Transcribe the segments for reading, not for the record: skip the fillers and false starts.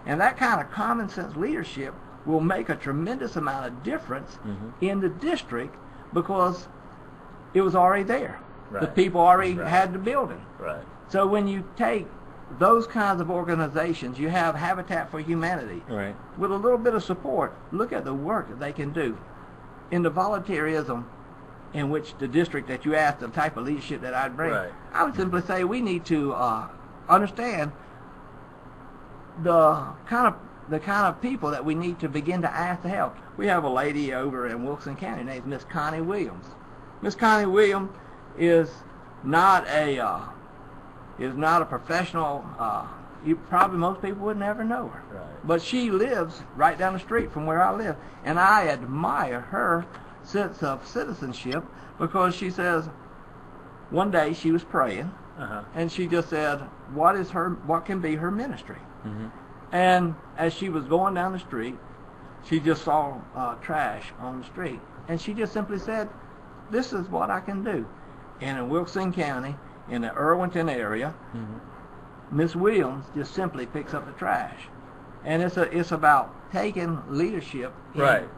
And that kind of common sense leadership will make a tremendous amount of difference in the district because it was already there. Right. The people already had the building. Right. So when you take those kinds of organizations, you have Habitat for Humanity. Right. With a little bit of support, look at the work that they can do. In the volunteerism in which the district that you asked, the type of leadership that I'd bring, I would simply say we need to understand the kind of people that we need to begin to ask to help. We have a lady over in Wilson County named Miss Connie Williams. Miss Connie Williams is not a professional. Probably most people would never know her. Right. But she lives right down the street from where I live, and I admire her sense of citizenship because she says one day she was praying, and she just said, "What can be her ministry?" And as she was going down the street, she just saw trash on the street, and she just simply said, "This is what I can do." And in Wilson County, in the Irwinton area, Miss Williams just simply picks up the trash, and it's about taking leadership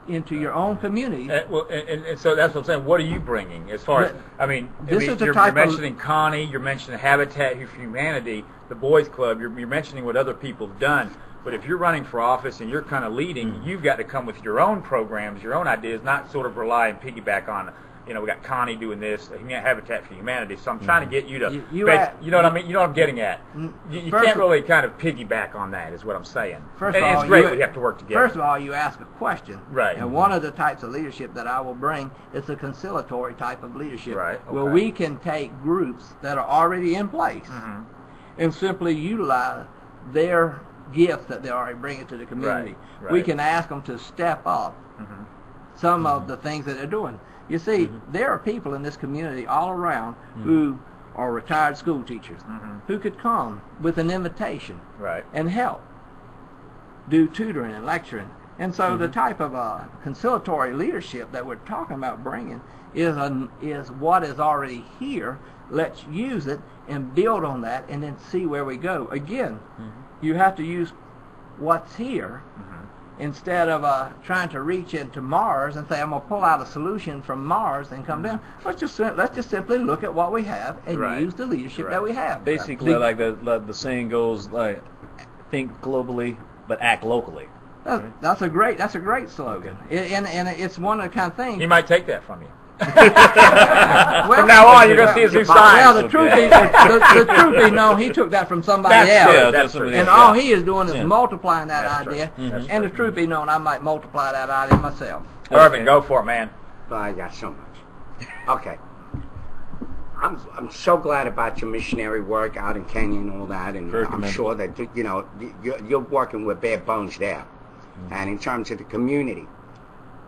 into your own community. And so that's what I'm saying. What are you bringing as far as? You're mentioning Connie, you're mentioning Habitat for Humanity, the Boys Club. You're mentioning what other people have done. But if you're running for office and you're kind of leading, you've got to come with your own programs, your own ideas, not sort of rely and piggyback on. We got Connie doing this, Habitat for Humanity. So I'm trying to get you to, you know what I mean? You know what I'm getting at. You can't really kind of piggyback on that, is what I'm saying. First of all, it's great we have to work together. First of all, you ask a question. Right. And one of the types of leadership that I will bring is a conciliatory type of leadership. Right. Okay. Where we can take groups that are already in place and simply utilize their gifts that they're already bringing to the community. Right. We can ask them to step up some of the things that they're doing. You see, there are people in this community all around who are retired school teachers who could come with an invitation and help do tutoring and lecturing. And so the type of conciliatory leadership that we're talking about bringing is what is already here. Let's use it and build on that and then see where we go. Again, you have to use what's here instead of trying to reach into Mars and say, I'm going to pull out a solution from Mars and come down. Let's just simply look at what we have and use the leadership that we have. Basically, like the saying goes, like, think globally but act locally. That's a great slogan, and it's one of the kind of things. He might take that from you. From now on, you're going to see his new sign. Well, the truth is known, he took that from somebody else. And all he is doing is multiplying that idea. And the truth be known, I might multiply that idea myself. Irving, go for it, man. Well, I got so much. Okay. I'm so glad about your missionary work out in Kenya and all that, and I'm sure that you're working with bare bones there. And in terms of the community,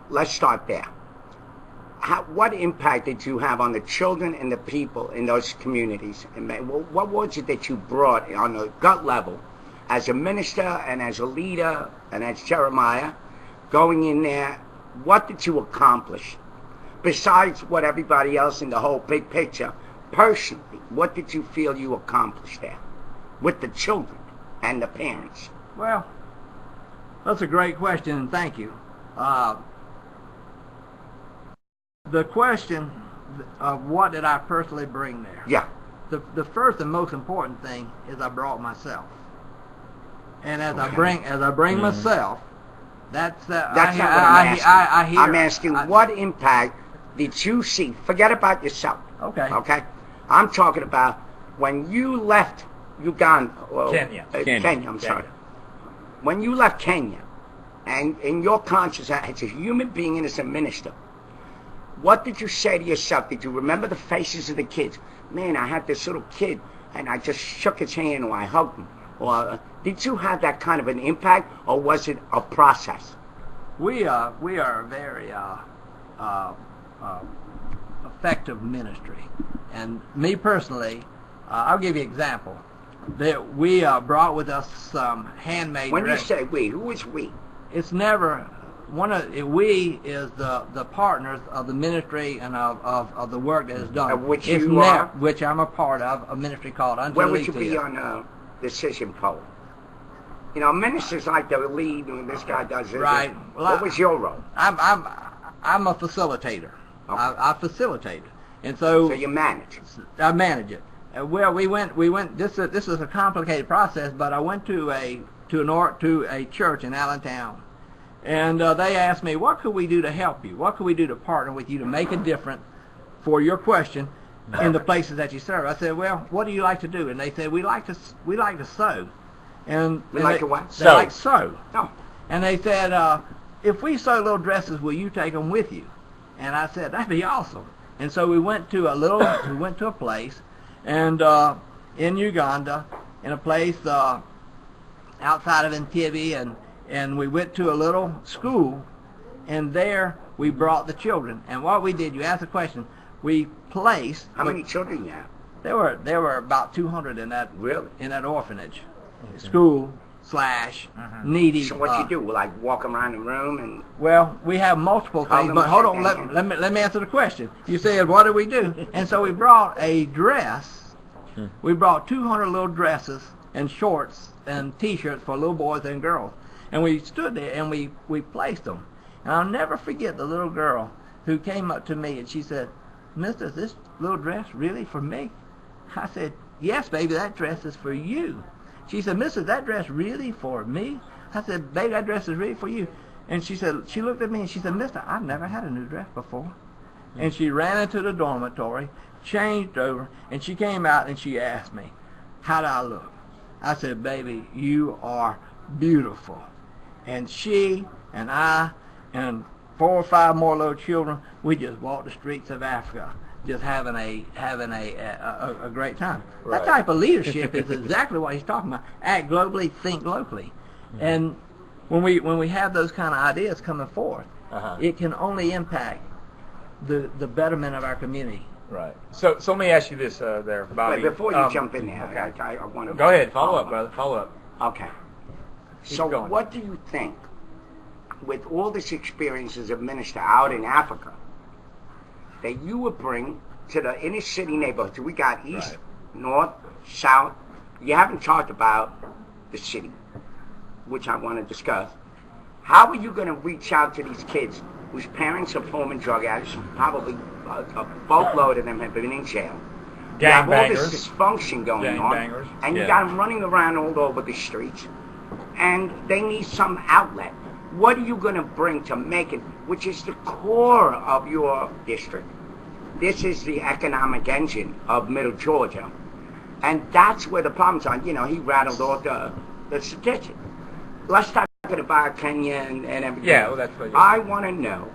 let's start there. What impact did you have on the children and the people in those communities? And what was it that you brought on the gut level as a minister and as a leader and as Jeremiah going in there? What did you accomplish? Besides what everybody else in the whole big picture, personally, what did you feel you accomplished there with the children and the parents? Well, that's a great question, and thank you. The question of what did I personally bring there? Yeah. The first and most important thing is I brought myself, and as I bring myself, that's not what I'm asking. I'm asking what impact did you see? Forget about yourself. Okay. Okay. I'm talking about when you left Uganda. Kenya. I'm sorry. When you left Kenya, and in your conscience as a human being and as a minister, what did you say to yourself? Did you remember the faces of the kids? Man, I had this little kid, and I just shook his hand or I hugged him. Or did you have that kind of an impact, or was it a process? We are a very effective ministry, and me personally, I'll give you an example. That we brought with us some handmade. When you say we, who is we? It's never. We is the partners of the ministry and of the work that is done. Which you are? Which I'm a part of, a ministry called Unto Where would you be on the decision pole? You know, minister's like the lead, and this guy does this. Right. Well, what was your role? I'm a facilitator. Okay. I facilitate, and so. So you manage. I manage it. Well, we went. This is a complicated process, but I went to a church in Allentown, and they asked me, what could we do to help you? What could we do to partner with you to make a difference for your question in the places that you serve? I said, well, what do you like to do? And they said, we like to sew. And We like to what? They like sew. Oh. And they said, if we sew little dresses, will you take them with you? And I said, that'd be awesome. And so we went to a place, and in Uganda, in a place outside of Entebbe, and we went to a little school, and there we brought the children. And what we did, you asked the question, we placed. How many children you have? There were about 200 in that orphanage, school / needy. So what you do? Like walk around the room and. Well, we have multiple things, but hold on. Let me answer the question. You said, what do we do? And so we brought a dress. We brought 200 little dresses and shorts and T-shirts for little boys and girls, and we stood there and we placed them. And I'll never forget the little girl who came up to me and she said, "Mister, is this little dress really for me?" I said, "Yes, baby, that dress is for you." She said, "Mister, is that dress really for me?" I said, "Baby, that dress is really for you." And she said, she looked at me and she said, "Mister, I've never had a new dress before." And she ran into the dormitory, changed over, and she came out and she asked me, "How do I look?" I said, "Baby, you are beautiful." And she and I and 4 or 5 more little children, we just walked the streets of Africa, just having a great time. Right. That type of leadership is exactly what he's talking about. Act globally, think locally. And when we have those kind of ideas coming forth, it can only impact the betterment of our community. Right. So let me ask you this, there, Bobby. Wait, before you jump in there, okay. I want to. Go ahead. Follow up, brother. Follow up. Okay. So what do you think, with all this experience as a minister out in Africa, that you would bring to the inner city neighborhoods? We got east, north, south. You haven't talked about the city, which I want to discuss. How are you going to reach out to these kids whose parents are former drug addicts? Probably a boatload of them have been in jail. You have all this dysfunction going on, and you got them running around all over the streets, and they need some outlet. What are you going to bring to make it, which is the core of your district? This is the economic engine of Middle Georgia, and that's where the problems are. You know, he rattled off the statistics. Let's start talking about Kenya and everything. Yeah, well, that's what I want to know,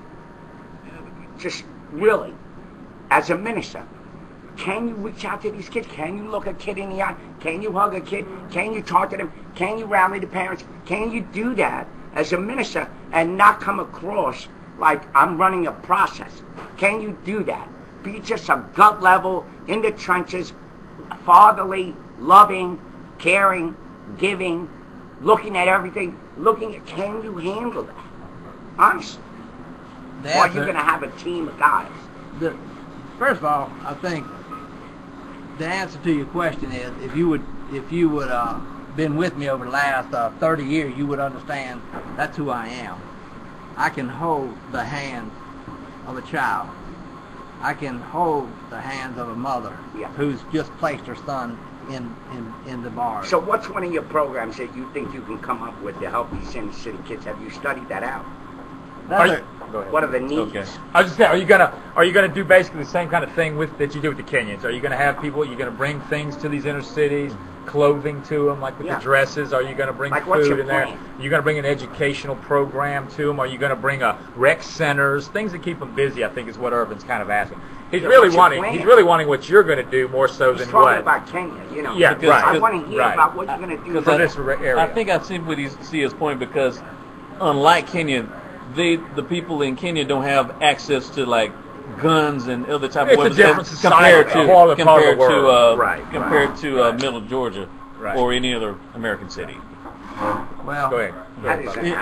just really, as a minister, can you reach out to these kids? Can you look a kid in the eye? Can you hug a kid? Can you talk to them? Can you rally the parents? Can you do that as a minister and not come across like I'm running a process? Can you do that? Be just a gut level, in the trenches, fatherly, loving, caring, giving, looking at everything, can you handle that? Honestly. Or you're going to have a team of guys. First of all, I think the answer to your question is, if you would been with me over the last 30 years, you would understand that's who I am. I can hold the hand of a child. I can hold the hands of a mother who's just placed her son in the bar. So what's one of your programs that you think you can come up with to help these inner city kids? Have you studied that out? What are the needs? Okay. I was just saying, are you gonna do basically the same kind of thing that you do with the Kenyans? Are you gonna have people? Are you gonna bring things to these inner cities, clothing to them, like with the dresses? Are you gonna bring food in there? Are you gonna bring an educational program to them? Are you gonna bring rec centers, things that keep them busy? I think is what Irvin's kind of asking. He's really wanting what you're going to do more so than what. He's talking about Kenya, you know. Yeah, right. I want to hear about what you're going to do for this area. I think I see his point, because unlike Kenya, the people in Kenya don't have access to like guns and other type of weapons compared to Middle Georgia or any other American city. Well, go ahead.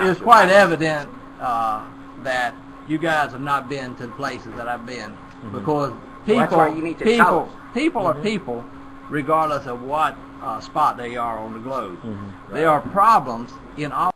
It's quite evident that you guys have not been to the places that I've been. Because people are people regardless of what spot they are on the globe. There are problems in all